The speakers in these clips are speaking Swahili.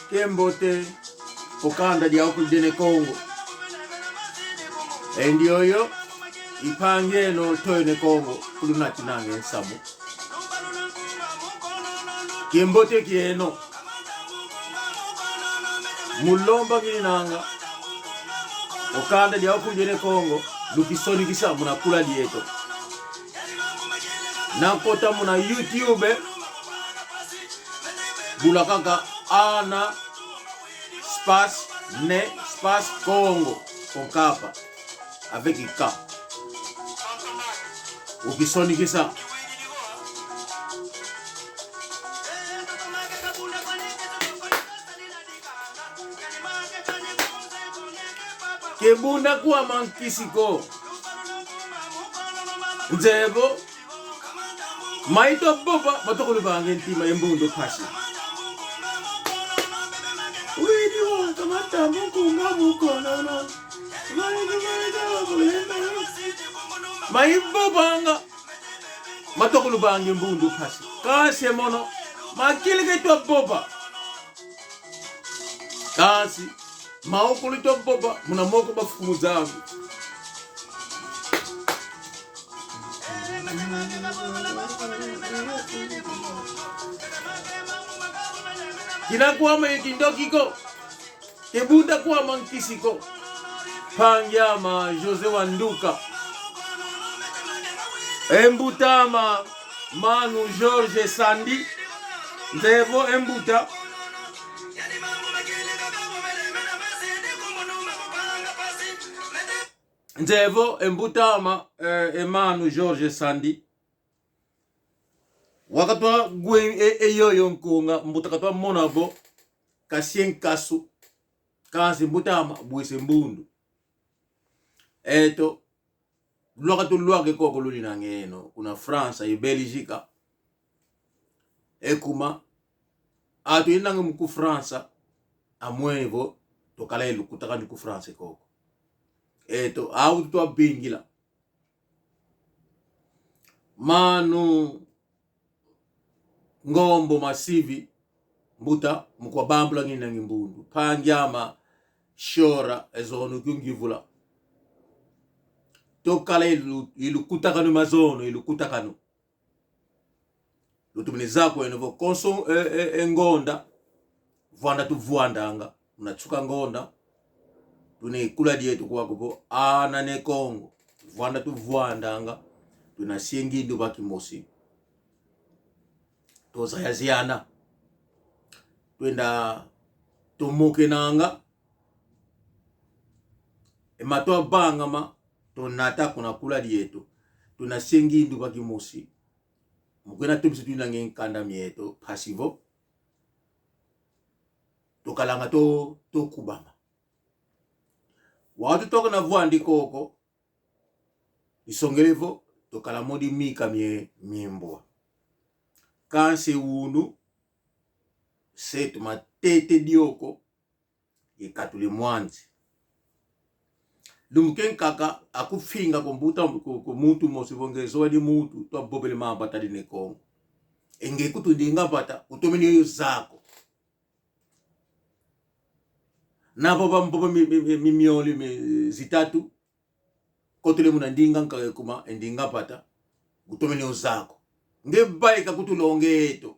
Kembote Okanda dia okudene Kongo endio yo ipange no toyne Kongo kuluna tinange nsamu Kembote kieno mulomba kininanga Okanda dia okudene Kongo lukisoni kisa muna kula dieto nakota muna YouTube bulakaka ana espace Congo Konkapa avec K ukisoni kisa kebunda kuwa mankisiko nzebo maito boba batokulu bange ntima embundo pasi widiwa kamata mukunga mukonono maibo banga matokulu bange mbundu pasi kasi mono makili keto boba kasi maokulu to boba muna moko bafumu zangu kina kuama yikindokiko kebunda kuama nkisiko pangyama Jose Wanduka embutama Manu George Sandi ndevo embuta ndevo embutama Emanu George Sandi wakatwa gwe eyoyo nkunga mbuta katwa monabo kasien kasu kasi mbutama bwese mbundu eto lwakatu lwake koko luli nangeno kuna France e Belgique ekuma atu inange mku France amwevo tokalelu kutaka ku France koko eto au to bingila Manu ngombo masivi mbuta mukwa bambula ngina ngimbundu pangyama shora ezonu kungivula tokala ilukutakanu mazono ilukutakanu lutumini zako enovo konso engonda vwanda tuvuandanga unatsuka ngonda tune kula dietu kwa kupo ana ne Kongo vwanda tuvuandanga tunasiengindu bakimosi toza yaziana twenda tomoke nanga emato bangama tonata kuna kula dietu tunasiengindu bakimosi mukena tumsi tunange nkanda mieto pasivo tokalanga to kubama watu toka na vuandi koko isongelevo tokala modi mika miembwa kanse unu setu matete dioko ikatule mwanzi lumken kaka akufinga kombuta ko mutu mosibongezo di mutu to bobele mabata di Kongo enge kutundinga bata utomeni yo zako na baba mioli zitatu kotule munandinga nkake kuma endinga bata utomeni yo zako ngebai kakutulongeto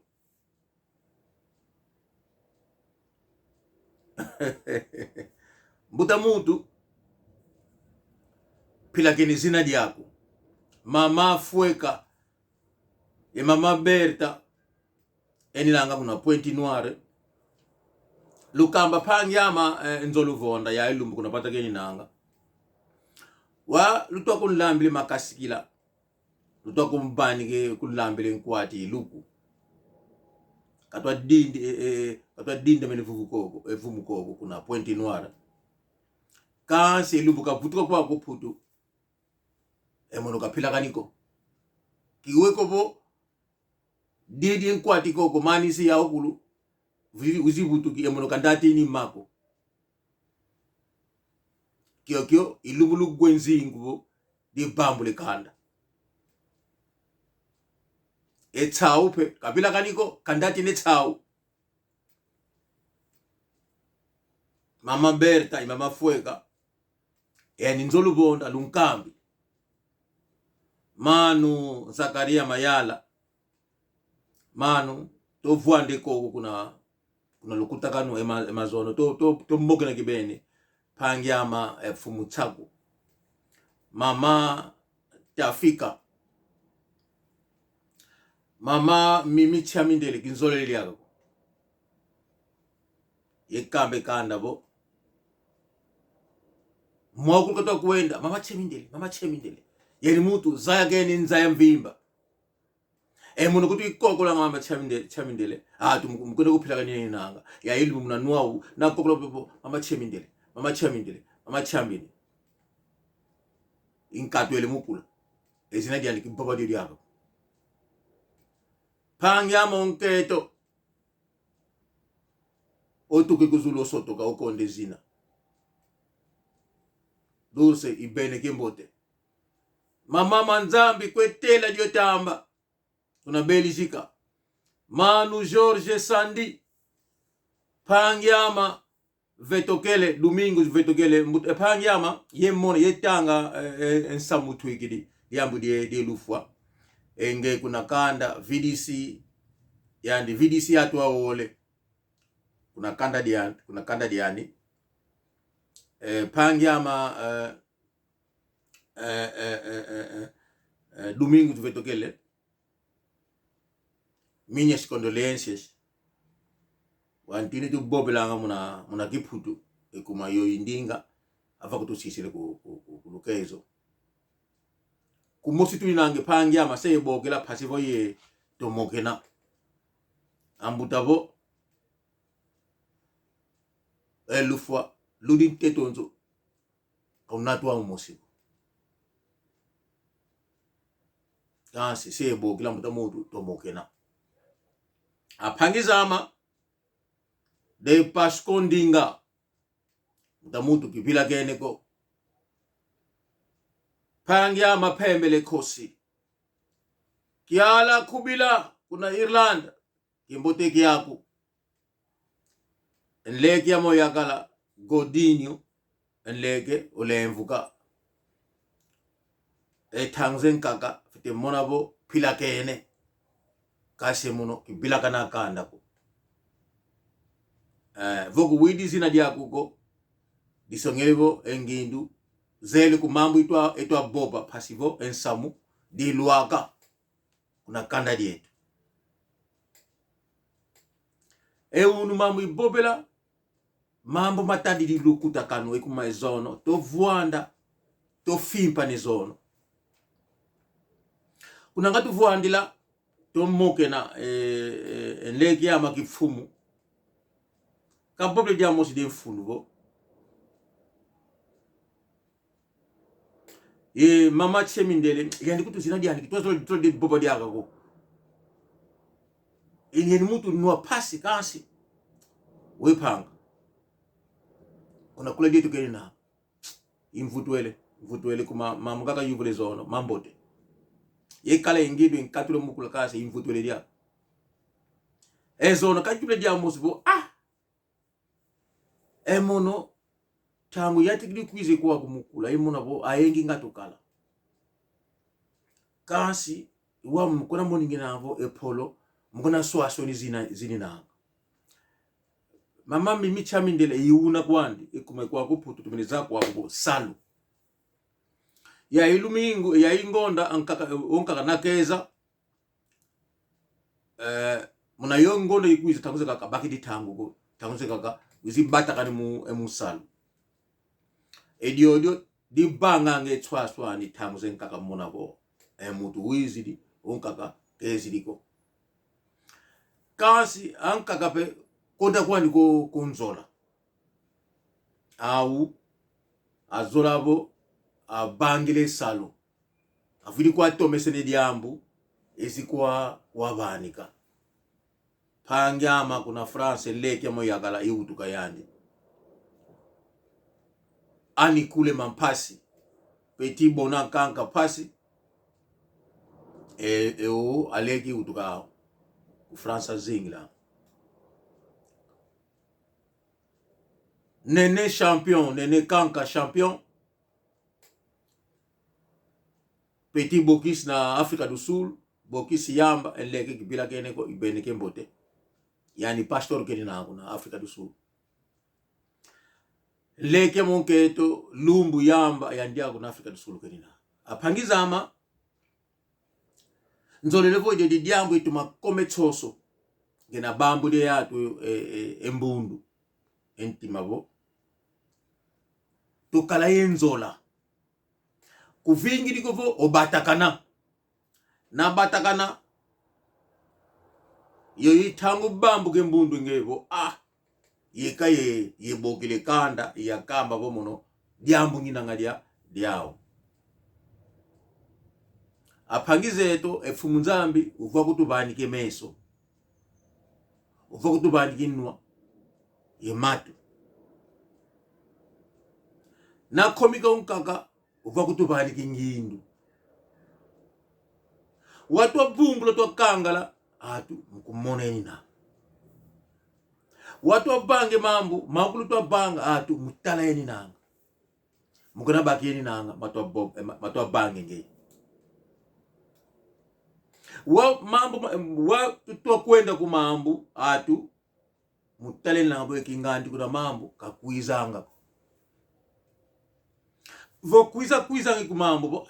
mbuta mutu pila kini zina diako mama Fueka e mama Berta enilanga kuna pointi noire lukamba pangyama nzolu vonda ya ilumbu kuna pata keni nanga wa lutwa kunlambile makasikila lutwa kumbanike kunlambile nkwati luku katwa dinde mene vumu koko kuna pointi noire kanse ilumbu kaputuka kwa kuputu emono kapila kaniko kiweko bo didi nkwati koko manisi ya okulu uzibutu ki emono kandati ni mako kyo ilumulu gwenzingu di bambule kanda etau pe kapila kaniko kandati ne tau mama Berta mama Fueka yani nzolubonda lunkambi manu Zakaria Mayala manu to vuande ko kuna lukuta kanu emazono to mboke na kibeni pangyama fumu tsaku mama Tafika mama Mimi Chamindele kinzoleli yako yekambe kanda bo mwaku kutoka kuenda mama Chamindele yani mutu zaya geni nzaya mvimba muno kuti ikokola mama Chamindele tumukunda kuphila kanini nanga ya ili mnanua na kokola pepo mama Chamindele inkatwele mukula ezina diandi kimpapa dio diako pangya monketo otuke kuzulo soto ka okonde zina dulce ibene kimbote mama Manzambi kwetela dio tamba tuna Belgica manu George Sandi pangyama vetokele Domingos vetokele pangyama yemone yetanga ensamu twikidi yambu die lufwa enge kuna kanda VDC yani VDC atwa wole kuna kanda diani pangyama Domingos vetokele minhas condoléncias wantini tu bobelanga muna kiputu ekuma yo indinga ava kutusisile ku lukezo kumosi tulinange pangyama seyebogela pasivo ye tomokena ambutavo elufwa ludin tetonzo kaunatwa umosi kansi seyebogela mutamodu tomokena apangizama de paskondinga mutamutu kipila keneko pangya mapembele kosi kiala kubila kuna Irlanda kimbote kiaku enleke ya moyakala Godinho enleke olemvuka tangzen kaka fite monabo pila kene kase muno kibila kana kanda ko vogu widi zina diaku ko disongelevo engindu zele ku mambu itwa boba pasivo ensamu di luaka kuna kanda dietu unu mambu ibobela mambo matandi di lukuta kanu ekuma ezono to vuanda to fimpa ne zono kuna ngatu vuandila to moke na enleki ya makifumu kampoble dia mosi de mfulubo mama Chamindele yani kutu zina diani kitwazo de boba diaga ko ini mutu nwa pasi kansi wepanga kuna kule ditu kenina imvutwele kuma mamukaka yuvule zono mambote yekala ingidu inkatule mukula kasi imvutwele dia ezono kajule dia mosibo emono tangu yatikili kwize kwa kumukula imona bo ayengi ngatokala kasi wa mukona moningi navo epolo mukona swasoni zini nanga mama Mimi Chamindele iuna kwandi ikume kwa kuputu tumeniza kwa kubo salu ya ilumingu ya ingonda onkaka nakeza muna yongondo ikwize tanguze kaka bakidi tangu tanguze kaka uzibata kani mu salu ediodio di banga nge twaswa ni tanguze nkaka mona bo mutu wizidi onkaka keziliko kasi ankaka pe koda kwani ko konzola au azolabo abangile salo afili kwa tomesene diambu ezikwa wabanika pangyama kuna France leke moyagala iutuka yandi ani kule mampasi peti bona kanka pasi o aleki utuka France zingla nene champion, nene kanka champion. Petit Bokis na Afrika do Sul, Bokis yamba eleke kibila kene ko ibene kembote. Yani pastor kene na Afrika do Sul. Leke monketo lumbu yamba yandia na Afrika do Sul kene na. Apangizama nzolelevo de diambo ituma kometsoso gena bambu de yatu embundu entimabo tukala yenzola kuvingi dikovo obatakana na batakana yoyi tangu bambu kembundu ngevo yeka yebokile kanda yakamba bomono diambu nginangalia diao apangizeto efumunzambi uva kutubanike meso uva kutubanike nwa yematu na komika unkaka uva kutubanike ngindu watu wabumbulo twakangala atu mkumoneni na watu wabange mambu makulu twabanga atu mutala yeni nanga mukuna baki yeni nanga matu wabange nge wa mambu wa twakwenda ku mambu atu mutale nabo ekingandi kuna mambu kakuizanga vo kuiza ku mambu bo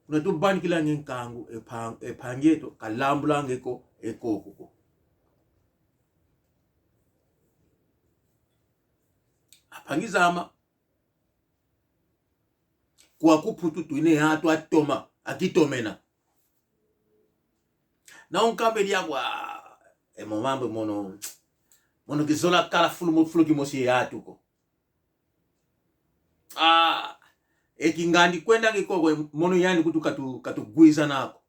kuna tubani kila ngenkangu epangeto kalambulange ko ekoko apangizama kwa kuputu tuine hatu atoma akitomena na unkambe diabwa momambo mono kizola kala fulu kimosi yatuko ekingandi kwenda ngikoko mono yani kutu katugwiza nako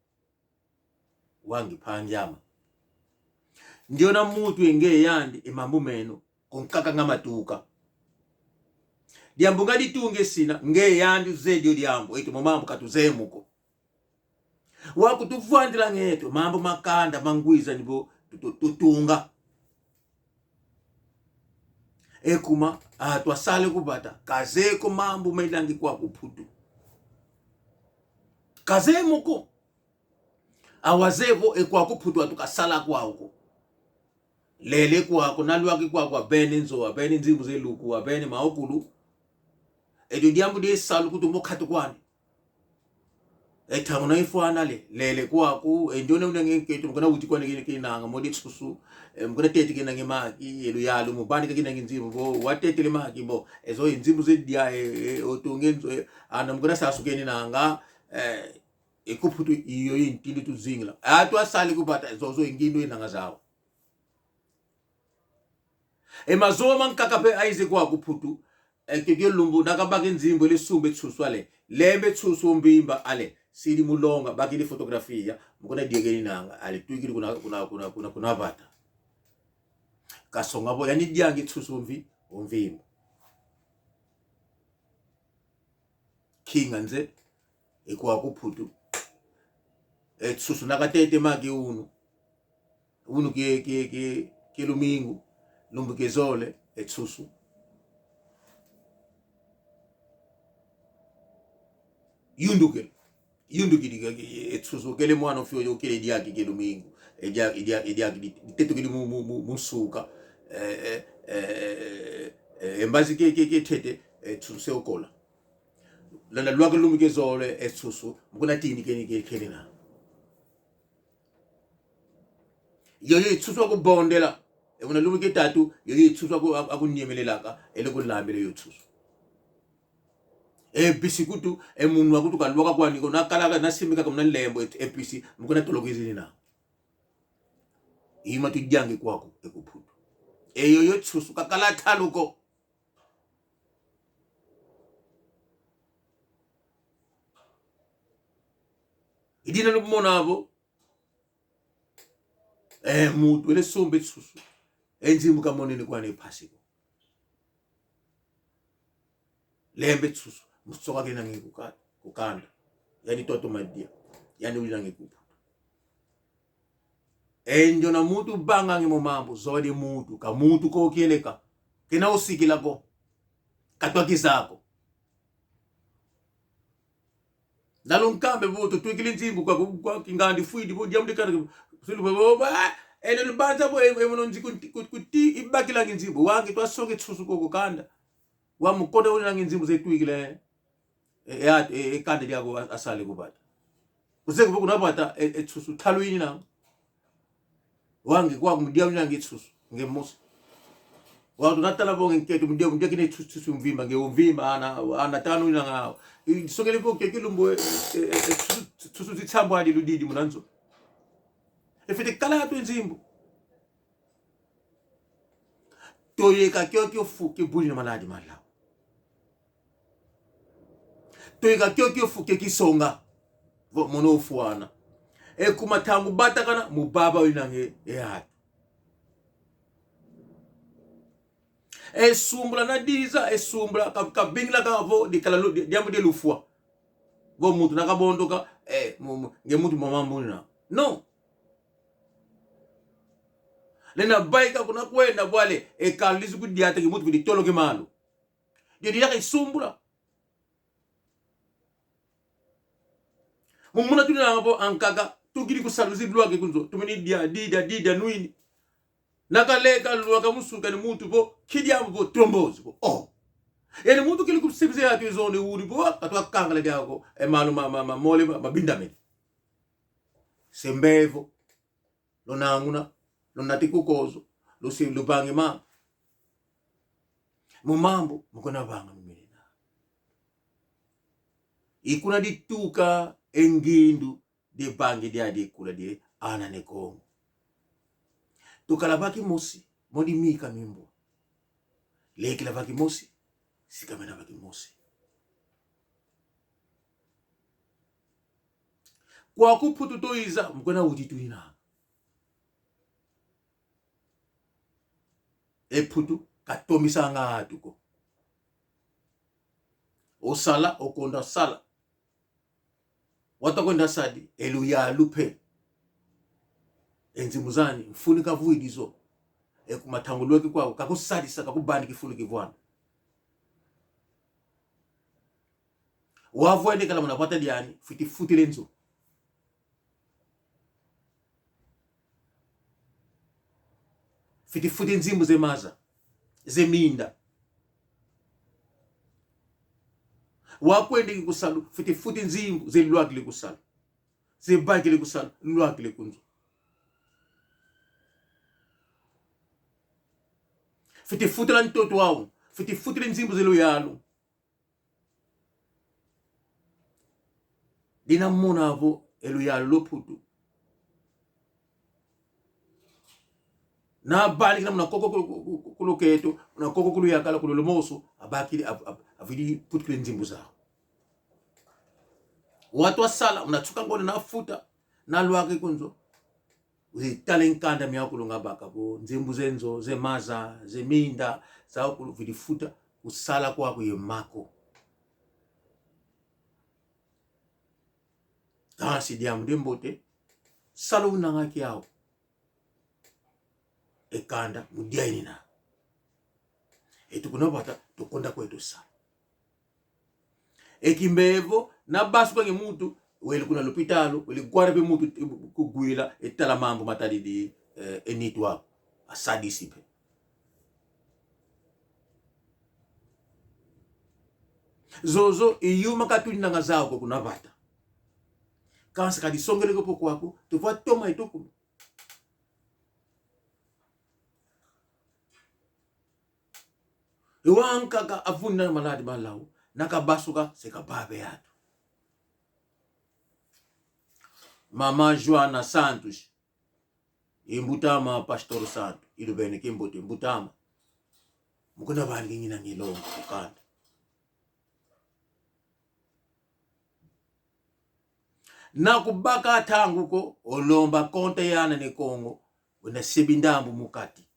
wangi panjama ndio na mutu enge yandi emambu meno konkaka ngamatuka diambu ngadi tunge sina nge yandi zedio diambu ito momambo katuzemuko wakutuvandila ngeto mambo makanda mangwiza nibo tutunga ekuma twasale kubata kazeko mambo mailangi kwa kuputu kazemuko awazevo ekwa kuputu atukasala kwa uko lele kwa kunalwaki kwa bene nzo bene nzimbu zeluku bene maokulu edo diambu de salu kutumbo katukwani etangona ifwana lele kwa ku endone unengeketu mkona utikwa ngene nanga modi susu mkona tete kina ngemaki elu yalu mubani kina nginzimu bo watetele maki bo ezo inzimu zedia otungenzo ana mkona sasukeni nanga ekuputu iyo yintili tuzingla atwa sali kubata ezo ingindo inanga zawo emazoma nkakape aize kwa kuputu ekeke lumbu nakabaka nzimbo lesumbe tsuswale lembe tsusu mbimba ale sidi mulonga bakili fotografia mukona diegeni nanga ali twikiri kuna bata kasonga bo yani diangi tsusumvi umvimba kinga nze ekwa kuputu tsusu nakatete magi unu ke lumingu lumbu kezole tsusu yundukiri etsusu kele mwana ofyo yo kele diaki ke domingo diaki teto kele musuka embazi ke tete etsusu okola lana lwaka lumike zole etsusu mukuna tini kele na yo etsusu ko bondela ebona lumike tatu yo etsusu akunyemelelaka elekulambele yo etsusu bisikutu munu wakutu kalwaka kwa niko nakala nasimika kama lembo episi mukona tologezini na ima tujange kwako ekuputu eyo tsusu kakala taluko idina lubumona abo mutu ele sombe tsusu enzimu kamonene kwa ne pasiko lembe tsusu musoka kena kukanda yani toto madia yani ulilange kupu enjo na mutu banga ngimo mambo zodi mutu ka mutu ko kieleka kena usikila ko katwa kizako nalunkambe boto twikile nzimbu kwa kingandi fuidi bo jamde kana sulu ba ene lubanza bo emono kuti ibakila nzimbu wangi twasoke tsusu kokanda wa mukoda wona nzimbu zetwikile kande lyako asale kubata kuzeke bo kunapata tsusu thalwini na wangi kwa kumdia nyangi tsusu ngemusi watu natala bonge nketu mdia kine tsusu mvimba ngeuvimba ana tanu ina ngao sokele ko kekilumbo tsusu zitsambo hadi ludidi munanzo efite kala hatu nzimbu toyeka kyokyo fuke buli na maladi malawo toyeka kyokyo fuke kisonga mono fuana kumatangu batakana mubaba winange hatu esumbula na diza esumbula kabingla kavo dikala diambo de lufua vo mutu nakabondoka nge mutu mamambuni na no lena baika kuna kwenda bwale kalisi kudiata nge mutu viditolo ke malu dio yaka esumbula mumuna tuna ngabo ankaka tukiri kusaluzi blwake kunzo tumeni dida nuini nakaleka luwaka musuka ni mutu bo kidiamu bo trombozi bo yani mutu kili kusibise yatu izone uri bo katwa kangala diako malu mole mabindameni sembevo lonanguna lonatikukozo lubange ma mumambo mukona banga mimina ikuna dituka engindu de bangi dia de kula de ana nekongo tukalabaki mosi modi mika mimbo leki lavaki mosi sikamena baki mosi kwa kuputu toiza mkona udituina putu katomisa nga atuko osala okonda sala watakwenda sadi eluya lupe enzimuzani mfunika vuidizo kumatangulweke kwao kakusadisa kakubandi kifulu kivwana wavwende kala munapata diani futi lenzo futi nzimbu zemaza zeminda wakwende kusalu futi nzimbu zelwakile kusalu zebakile kusalu lwakile kunzo futi la ntoto wao futi nzimbu zelo yalo dina mona avo elu yalo loputu na bali kina muna koko kuloketo muna koko kulu yakala kulo lomoso abakili avidi putkile nzimbu zao watu wasala unatsuka ngone na futa na lwake kunzo uzitalenkanda miyakulunga baka bo nzimbu zenzo zemaza zeminda zao kuvidifuta usala kwako yemako kasi diamu dembote salo unangaki yao ekanda mudiaini na etukunobata tukonda kwetu sala ekimbevo na basu kwa mutu wele kuna lupitalo wele gwara pe mutu kugwila etala mambo matadidi enitwa asadisipe zozo iyuma katuni nanga zao kwa kuna vata kansa kadisongele kopo kwako tuwa toma itoku iwankaka afuna maladi malawu nakabasuka sekababe yatu Mama Joana Santos imbutama Pastor Santo ilubene kimbote imbutama mukuna bangi ngina ngilongo kukanda na kubaka tanguko olomba konte yana ne Kongo una sebindambu mukati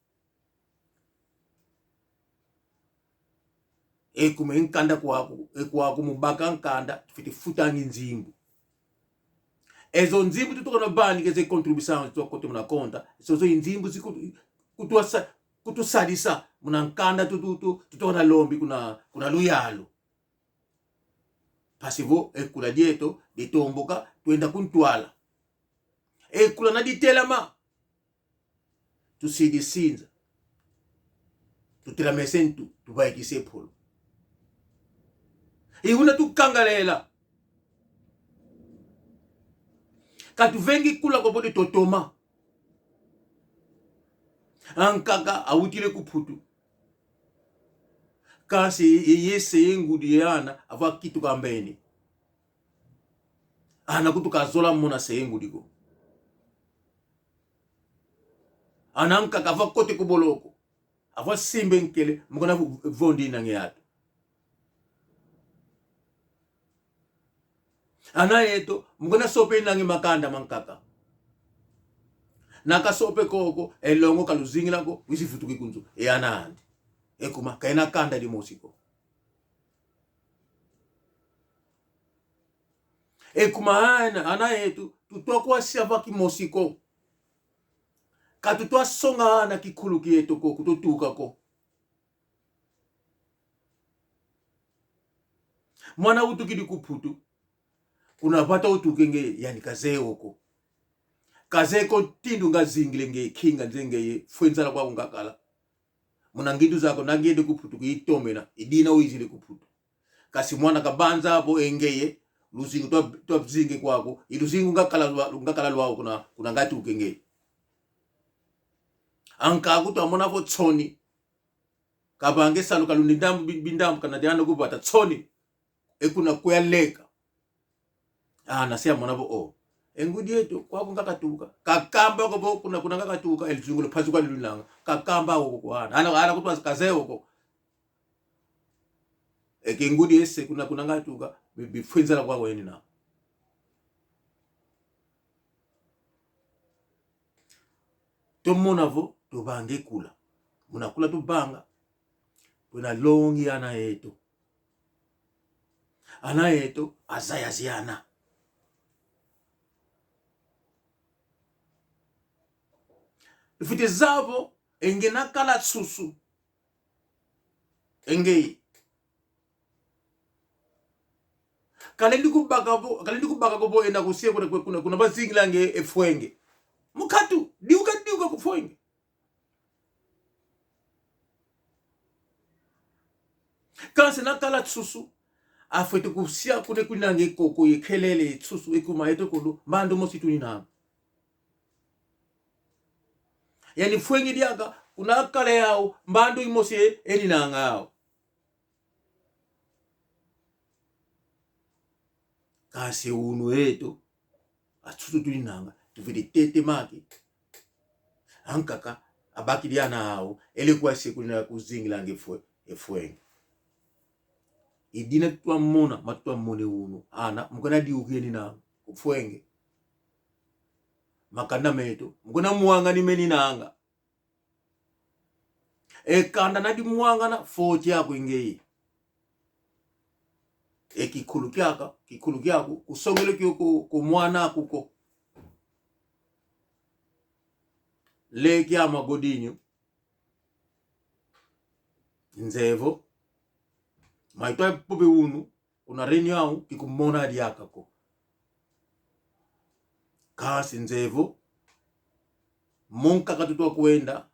ekume nkanda kwako mubaka nkanda futangi nzimbu ezo nzimbu tutoka na bani keze contribution to kote muna konta so nzimbu kutusadisa munankanda tutona lombi kuna luyalo pasivo ekula dieto ditomboka tuenda kuntwala ekula na ditelama tusidisinza tutiramesentu tubaikise polo ihuna tukangalela katuvengi kula kwa bodi totoma ankaka awutile kuputu kasi yese yengudi yana ava kitu kambeni ana kutuka zola mona seyengudi ko anankaka ava kote kuboloko ava simbe nkele mukona vondi nange yato ana yeto mukona sope nange makanda mankaka naka sope koko elongo kaluzingila ko wisifutuki kunzu anandi ekuma kaina kanda di musiko ekuma ana yetu tutokwa siava ki musiko katutwa songa na kikuluki yetu ko kututuka ko mwana utukidi kuputu unapata utukenge yani kazeo ko kazeko tindu ngazingile nge kinga nzenge fwenzala kwa ungakala munangidu zako nangende kuputu kuitomena idina uizile kuputu kasi mwana kabanza hapo engeye luzingu to zinge kwako iluzingu ngakala lwao kuna ngati ukenge anka kuto amona vo tsoni kabange saluka lunidambu bindambu kana diano kubata tsoni ekuna kuyaleka nasia mona vo engudi yetu kwako ngakatuka kakamba ko kuna ngakatuka elizungu phazuka lulanga kakamba ko kwana ana kutwa kazeo ko ekengudi ese kuna ngatuka bifwenzela kwako yeni na to monavo to bange kula munakula to banga kuna longi ana yetu azayaziana Fite zavo engena kala susu engei kalendi kubaka ko bo enda kusie kuna bazingila nge efwenge mukatu diuka kufwenge kanse na kala susu afete kusia kuna nge koko yekelele susu ekuma yeto kulu mbando mosituni na yani fwengi diaka kuna kale yao mbando imosie eni na ngao kasi unu eto atutu tulinanga tuvide tete maki ankaka abaki diana hao elikuwa sekulina kuzingila nge efwengi idina twa mona matwa mone unu ana mukona diukeni na kufwenge makanda meto mukona muanga ni meni nanga kanda na di muanga na foti yako ingei kikulu kyako kusongele kyoko mwana kuko leki ama godinyo nzevo maitwa pobe unu kuna reni yao kikumona diaka ko kasi nzevo monka katutwa kuenda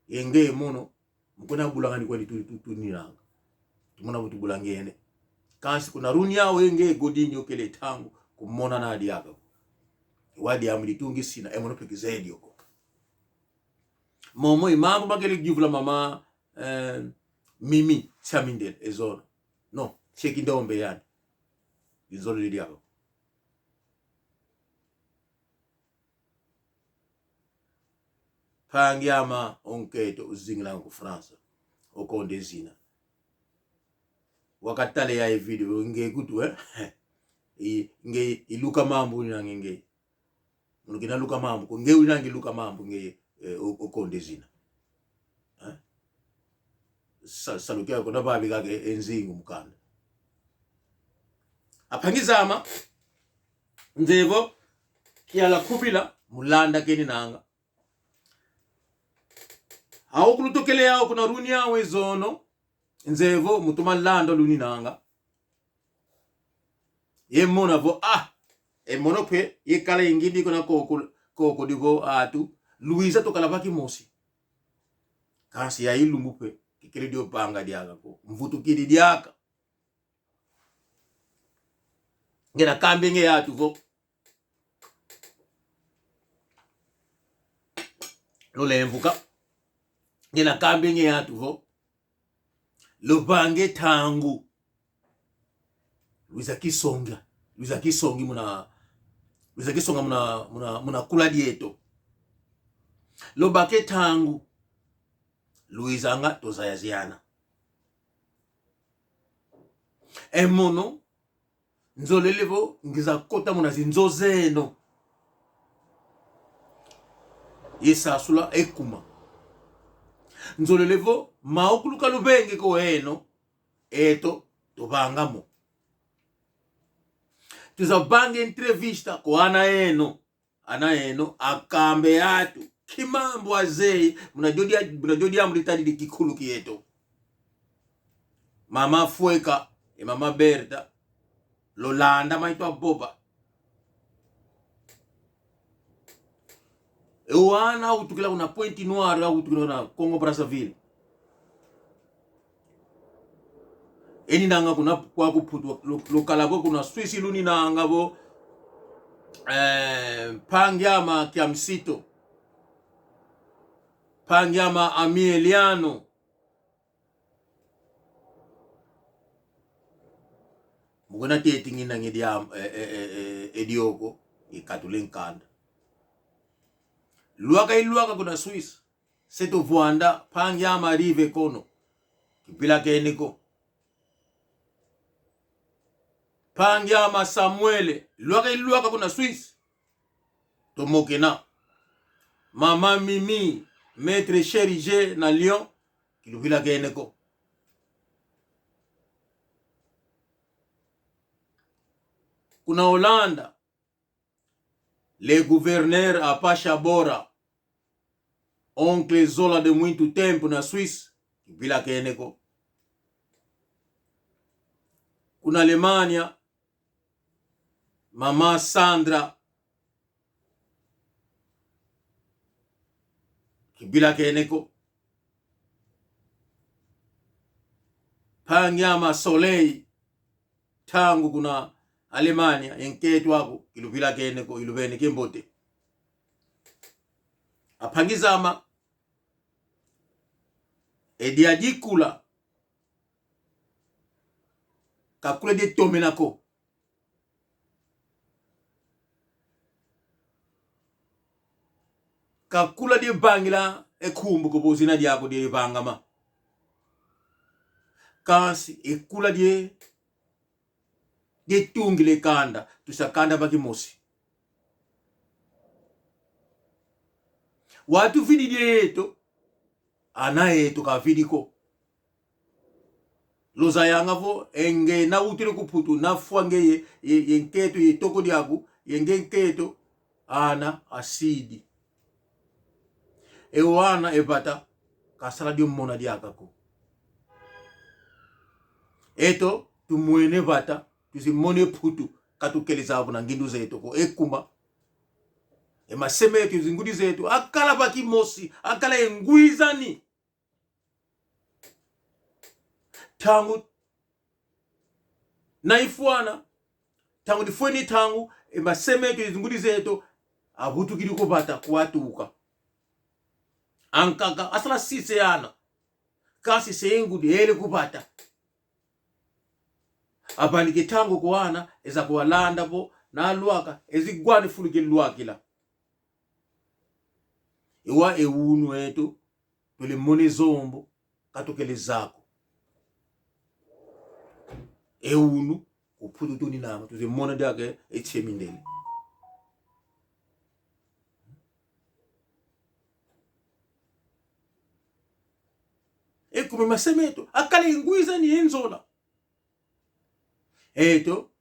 yenge mono mukona bulangani kwa tuniranga tumona butu bulangene kasi kuna runi yao yenge godinyo kele tangu kumona na diaka wadi amlitungi sina emono pekizedi yoko momo imambo magele givula mama mimi chamindel ezona no cheki ndombe yani izolo lidiako pangiama onketo uzingla ku France okonde zina wakatale ya video nge kutu nge iluka mambu ni nge ngina luka mambu nge unangi luka mambu nge okonde zina salukia ko nababi kake enzingu mukanda apangizama nzevo kiala kupila mulanda keni nanga Aho kulutokele yao kuna runi yawe zono. Nzevo mutuma lando luni nanga. Ye mona vo mono pe ye kala ingidi kuna koko digo atu. Luisa to kalabaki mosi. Kasi ya ilungu pe. Kikiri dio panga diaga ko. Mvutu kiri diaka. Ngena kambi nge atu vo. Lole mvuka. Ngena kambi nge atu vo. Lobange tangu. Luisa kisonga muna kula dieto. Lobake tangu. Luisa nga tozayaziana. Emono. Nzolelevo ngiza kota muna zinzozeno. Yesasula ekuma. Nzolelevo maokuluka lubenge ko eno. Eto tobangamo. Tuzabange entrevista ko ana eno akambe atu kimambo azei munajodi amritadi di kikulu kieto. Mama Fueka mama Berta Lolanda maitwa Boba wana utukila una Pointe Noire au utukila una Congo Brazzaville. Eni nanga kuna kwa kuputu lokalabo kuna Swisi luni nanga bo Pangyama Kiamsito Pangyama Amieliano mugona dating ina ngidia edioko ikatulenkanda luaka kuna Swiss seto vuanda Pangyama rive kono kipila keniko Pangyama Samuele luaka kuna Swiss tomokena mama Mimi maître Cherige na Lyon kiluvila keneko kuna Hollanda le gouverneur Apache Bora oncle Zola de muito tempo na Swiss kiluvila keneko kuna Alemania mama Sandra kibila keneko Pangyama Soleil tangu kuna Alemania enketu wako kiluvila keneko iluvene kembote apangizama ediadikula kakule de tomenako kakula de bangila ekumbu kubuzina diako de bangama kasi ekula de tungile kanda tusakanda baki mosi watu vidi dieto anaeto ka vidiko loza yangavo enge na utile kuputu na fwange yenketo yetoko diaku yengenketo ana asidi ewana ebata kasala dio mona diakako eto tumwene bata tusimone putu katukeleza abu na ngindu zetu ko ekuma emaseme yetu zingudi zetu akala baki mosi akala enguizani tangu naifuana tangu difweni tangu emaseme yetu zingudi zetu abutu kidi kubata kuatuka ankaka asala sise yana kasi seingudi hele kubata apanike tangu kuwana eza kuwalanda po na luaka ezigwani fuluke luakila iwa ewunu etu tuli mone zombo katokele zako ewunu kuputu tuni nama tuzi mone dake echemindele ekume masemeto akale inguiza ni enzola eto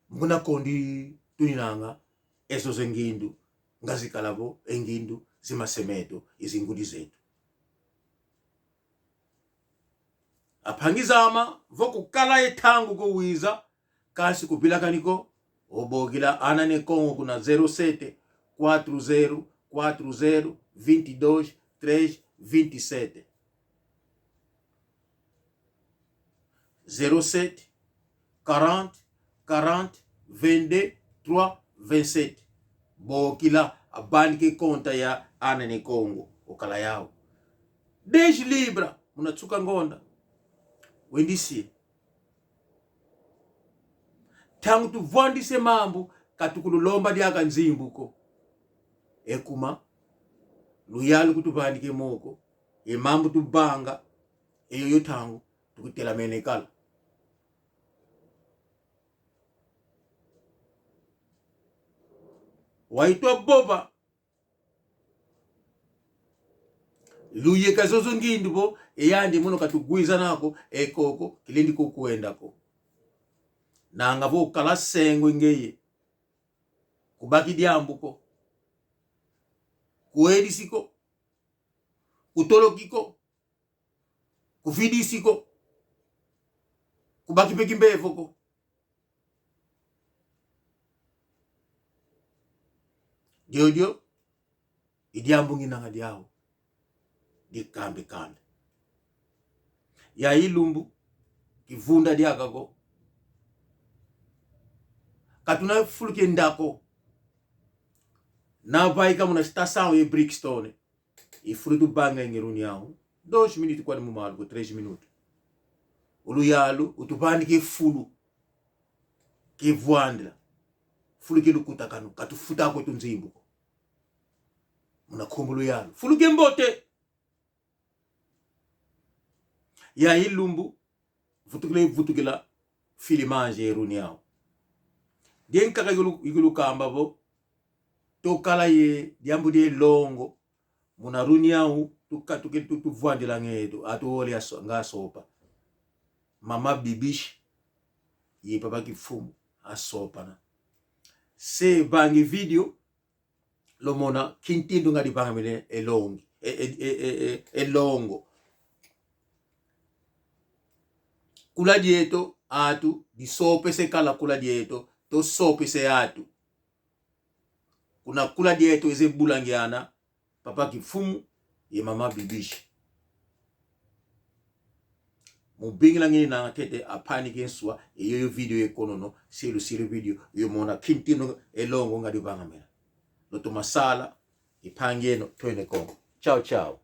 muna kondi tuninanga eso zengindu ngazikalabo engindu zimasemeto izingudi zetu apangizama voku kala etangu ko wiza kasi kupila kaniko obogila anane Kongo kuna 07 40 40 22 3 27 07 40 40 22 3 27 bokila abanike konta ya anane Kongo okala yao 10 libra munatsuka ngonda wendisi tangu tuvwandise mambo katukululomba lyaka nzimbuko ekuma luyalu kutubandike moko mambo tubanga eyo tangu tukutela menekala waitwa boba luye kazozo ngindubo eyandi muno katugwiza nako ekoko kilindi kukuendako nanga vo kala sengwe ngeye kubaki diambuko kuedisiko kutolokiko kufidisiko kubaki pekimbevoko jojo idiambu nginanga diao dikambe kande ya ilumbu kivunda diakako katuna fuluke ndako na vai kama na station e Brixton e fruto banga ngeruni yao 2 minutes kwa mumalu ko 3 minutes uluyalu utubandi ke fulu ke vwandla fulu ke lukutakano katufuta ko tunzimbu muna kombulu yalu fulu ke mbote ya ilumbu vutukila filimanje eruni yao den kaka yulu kamba bo tokala ye diambu de longo muna runi yao tukatuke tutuvwandila ngedo atuole nga sopa mama bibishi ye papa kifumu asopa na se bangi video lo mona kintindu ngadi banga mene elongi elongo kula dieto atu di sope se kala kula dieto to sope se atu kuna kula dieto eze bulangiana papa kifumu ye mama bibishi mubingi langini na tete apani kenswa eyo video ekonono silu video yo mona kintino elongo ngadi banga mena loto masala ipangeno twende Kongo. Ciao ciao.